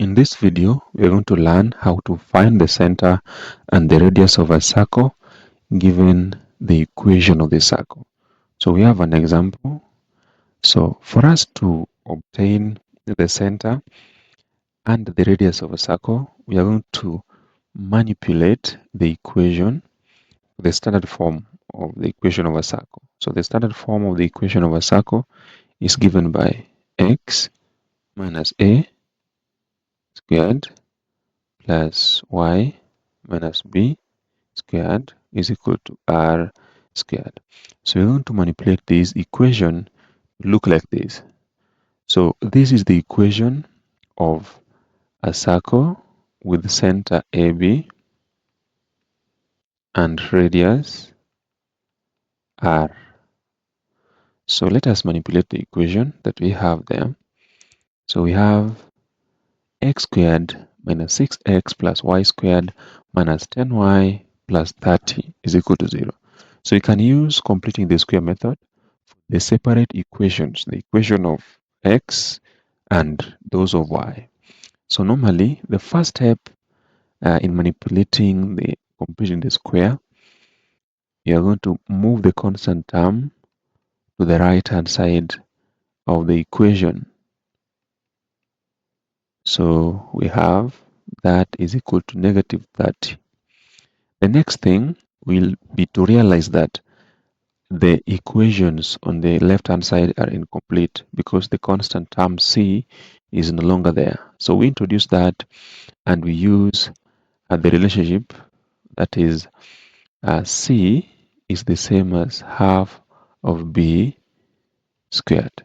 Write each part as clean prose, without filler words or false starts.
In this video, we are going to learn how to find the center and the radius of a circle given the equation of the circle. So we have an example. So for us to obtain the center and the radius of a circle, we are going to manipulate the equation, the standard form of the equation of a circle. So the standard form of the equation of a circle is given by x minus a squared plus y minus b squared is equal to r squared. So we're going to manipulate this equation to look like this. So this is the equation of a circle with center AB and radius r. So let us manipulate the equation that we have there. So we have x squared minus 6x plus y squared minus 10y plus 30 is equal to 0. So you can use completing the square method for the separate equations, the equation of x and those of y. So normally, the first step in manipulating the completing the square, you are going to move the constant term to the right-hand side of the equation. So we have that is equal to negative 30. The next thing will be to realize that the equations on the left-hand side are incomplete because the constant term c is no longer there. So we introduce that and we use the relationship that is c is the same as half of b squared.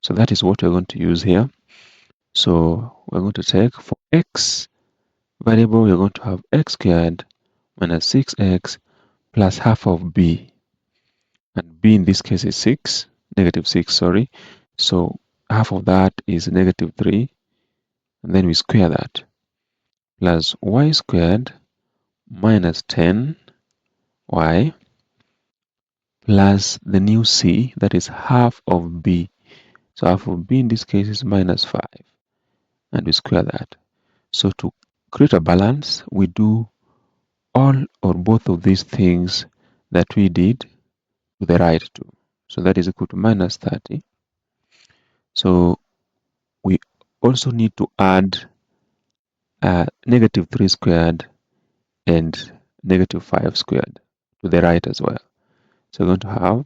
So that is what we're going to use here. So we're going to take for x variable, we're going to have x squared minus 6x plus half of b. And b in this case is 6, negative 6, sorry. So half of that is negative 3. And then we square that. Plus y squared minus 10y plus the new c, that is half of b. So half of b in this case is minus 5. And we square that. So to create a balance, we do all or both of these things that we did to the right too. So that is equal to minus 30. So we also need to add negative 3 squared and negative 5 squared to the right as well. So we're going to have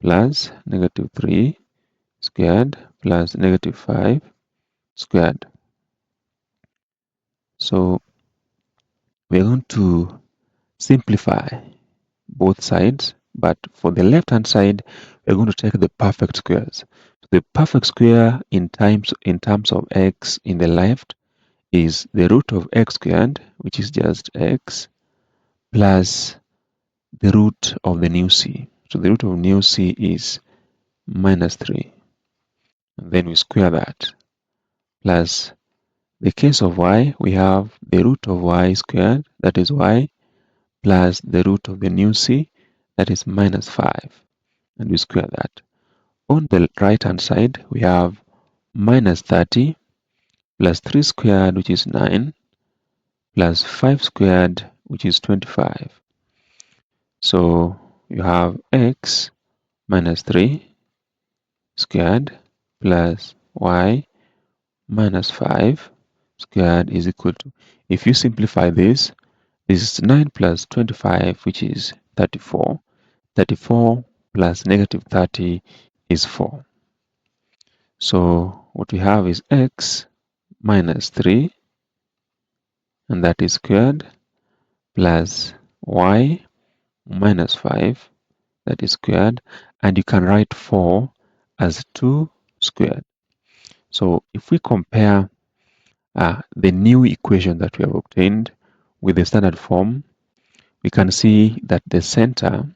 plus negative 3 squared plus negative 5 squared. So we're going to simplify both sides, but for the left hand side, we're going to take the perfect squares. The perfect square in terms of x in the left is the root of x squared, which is just x, plus the root of the new c. So the root of new c is minus 3. And then we square that. Plus the case of y, we have the root of y squared, that is y, plus the root of the new c, that is minus 5. And we square that. On the right hand side, we have minus 30 plus 3 squared, which is 9, plus 5 squared, which is 25. So you have x minus 3 squared plus y minus 5 squared is equal to, if you simplify this is 9 plus 25, which is 34. 34 plus negative 30 is 4. So what we have is x minus 3, and that is squared, plus y minus 5, that is squared, and you can write 4 as 2 squared. So if we compare the new equation that we have obtained with the standard form, we can see that the center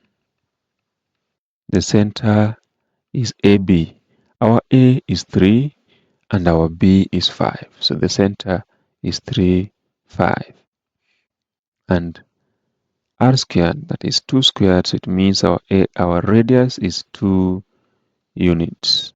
is AB. Our A is 3 and our B is 5. So the center is 3, 5. And r squared, that is 2 squared, so it means our radius is 2 units.